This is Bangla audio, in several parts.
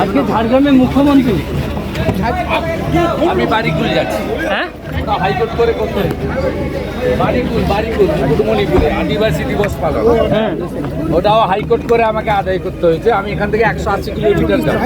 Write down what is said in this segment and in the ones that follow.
আজকে ঝাড়গ্রামের মুখ্যমন্ত্রী আমি বাড়িকুল যাচ্ছি, হ্যাঁ হাইকোর্ট করে করতে বাড়িকুল মণিপুরে আদিবাসী দিবস পালন, হ্যাঁ ওটাও হাইকোর্ট করে আমাকে আদায় করতে হয়েছে। আমি এখান থেকে 180 কিলোমিটার যাব।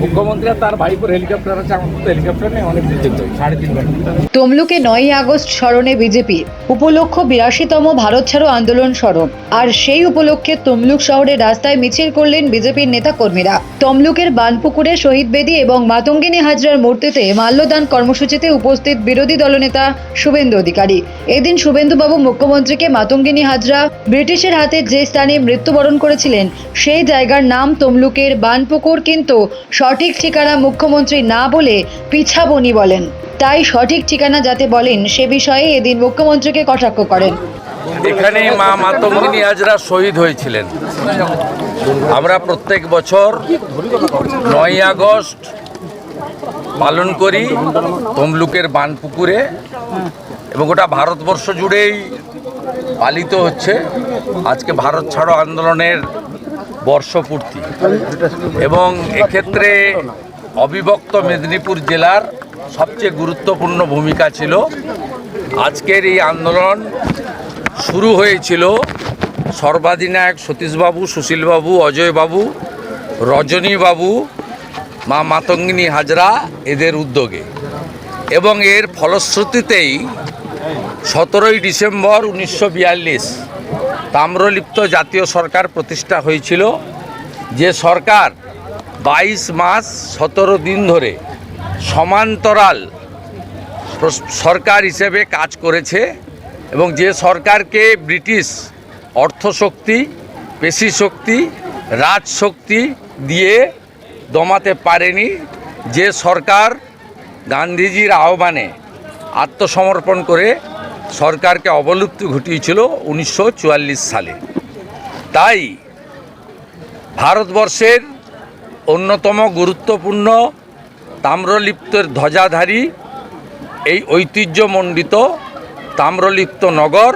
মুখ্যমন্ত্রী আর তার ভাইপোর হেলিকপ্টার আছে, আমার তো হেলিকপ্টার নেই, অনেক দূর যেতে হবে, 3.5 ঘন্টা। তমলুকে 9ই আগস্ট স্মরণে বিজেপি উপলক্ষ 82তম ভারত ছাড়ো আন্দোলন স্মরণ। আর সেই উপলক্ষে তমলুক শহরের রাস্তায় মিছিল করলেন বিজেপির নেতাকর্মীরা। তমলুকের বানপুকুরে শহীদ বেদী এবং মাতঙ্গিনী হাজরার মূর্তিতে মাল্যদান কর্মসূচিতে উপস্থিত বিরোধী দলনেতা শুভেন্দু অধিকারী। এদিন শুভেন্দুবাবু মুখ্যমন্ত্রীকে মাতঙ্গিনী হাজরা ব্রিটিশের হাতে যে স্থানে মৃত্যুবরণ করেছিলেন সেই জায়গার নাম তমলুকের বানপুকুর, কিন্তু সঠিক ঠিকানা মুখ্যমন্ত্রী না বলে পিছাবনি বলেন। তাই সঠিক ঠিকানা যাতে বলেন সে বিষয়ে এদিন মুখ্যমন্ত্রীকে কটাক্ষ করেন। এখানে মা মাতঙ্গিনী হাজরা শহীদ হয়েছিলেন। আমরা প্রত্যেক বছর 9ই আগস্ট পালন করি তমলুকের বানপুকুরে, এবং গোটা ভারতবর্ষ জুড়েই পালিত হচ্ছে। আজকে ভারত ছাড়ো আন্দোলনের বর্ষপূর্তি, এবং এক্ষেত্রে অবিভক্ত মেদিনীপুর জেলার সবচেয়ে গুরুত্বপূর্ণ ভূমিকা ছিল। আজকের এই আন্দোলন শুরু হয়েছিল সর্বাধিনায়ক সতীশবাবু, সুশীলবাবু, অজয়বাবু, রজনীবাবু, মা মাতঙ্গিনী হাজরা এদের উদ্যোগে, এবং এর ফলশ্রুতিতেই 17ই ডিসেম্বর 1942 তাম্রলিপ্ত জাতীয় সরকার প্রতিষ্ঠা হয়েছিল, যে সরকার 22 মাস 17 দিন ধরে সমান্তরাল সরকার হিসেবে কাজ করেছে, এবং যে সরকারকে ব্রিটিশ অর্থশক্তি, পেশিশক্তি, রাজশক্তি দিয়ে দমাতে পারেনি, যে সরকার গান্ধীজির আহ্বানে আত্মসমর্পণ করে সরকারকে অবলুপ্তি ঘটিয়েছিল 1944 সালে। তাই ভারতবর্ষের অন্যতম গুরুত্বপূর্ণ তাম্রলিপ্তের ধ্বজাধারী এই ঐতিহ্যমণ্ডিত তাম্রলিপ্ত নগর,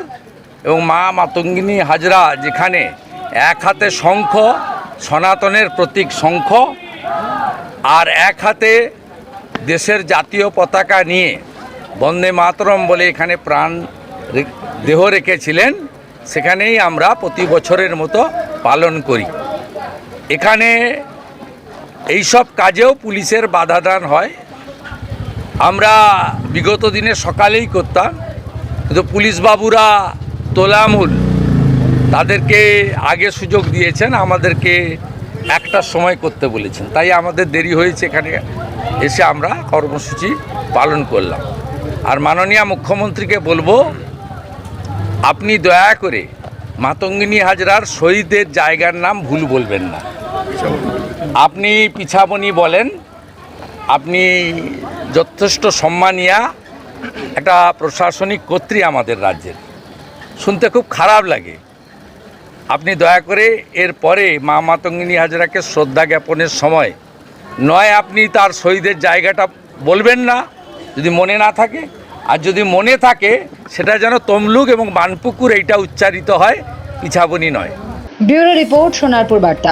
এবং মা মাতঙ্গিনী হাজরা যেখানে এক হাতে শঙ্খ, সনাতনের প্রতীক শঙ্খ, আর এক হাতে দেশের জাতীয় পতাকা নিয়ে বন্দে মাতরম বলে এখানে প্রাণ দেহ রেখেছিলেন, সেখানেই আমরা প্রতি বছরের মতো পালন করি। এখানে এইসব কাজেও পুলিশের বাধাদান হয়। আমরা বিগত দিনে সকালেই করতাম, কিন্তু পুলিশ বাবুরা তোলামূল তাদেরকে আগে সুযোগ দিয়েছেন, আমাদেরকে 1টার সময় করতে বলেছেন, তাই আমাদের দেরি হয়েছে। এখানে এসে আমরা কর্মসূচি পালন করলাম। আর মাননীয় মুখ্যমন্ত্রীকে বলবো, আপনি দয়া করে মাতঙ্গিনী হাজরার শহীদের জায়গার নাম ভুল বলবেন না। আপনি পিছাবনি বলেন, আপনি যথেষ্ট সম্মানীয় একটা প্রশাসনিক কর্ত্রী আমাদের রাজ্যের, শুনতে খুব খারাপ লাগে। আপনি দয়া করে এরপরে মা মাতঙ্গিনী হাজরাকে শ্রদ্ধা জ্ঞাপনের সময় নয় আপনি তার শহীদের জায়গাটা বলবেন না, যদি মনে না থাকে, আর যদি মনে থাকে সেটা যেন তমলুক এবং বানপুকুর এইটা উচ্চারিত হয়, পিছাবনি নয়। ব্যুরো রিপোর্ট, সোনারপুর বার্তা।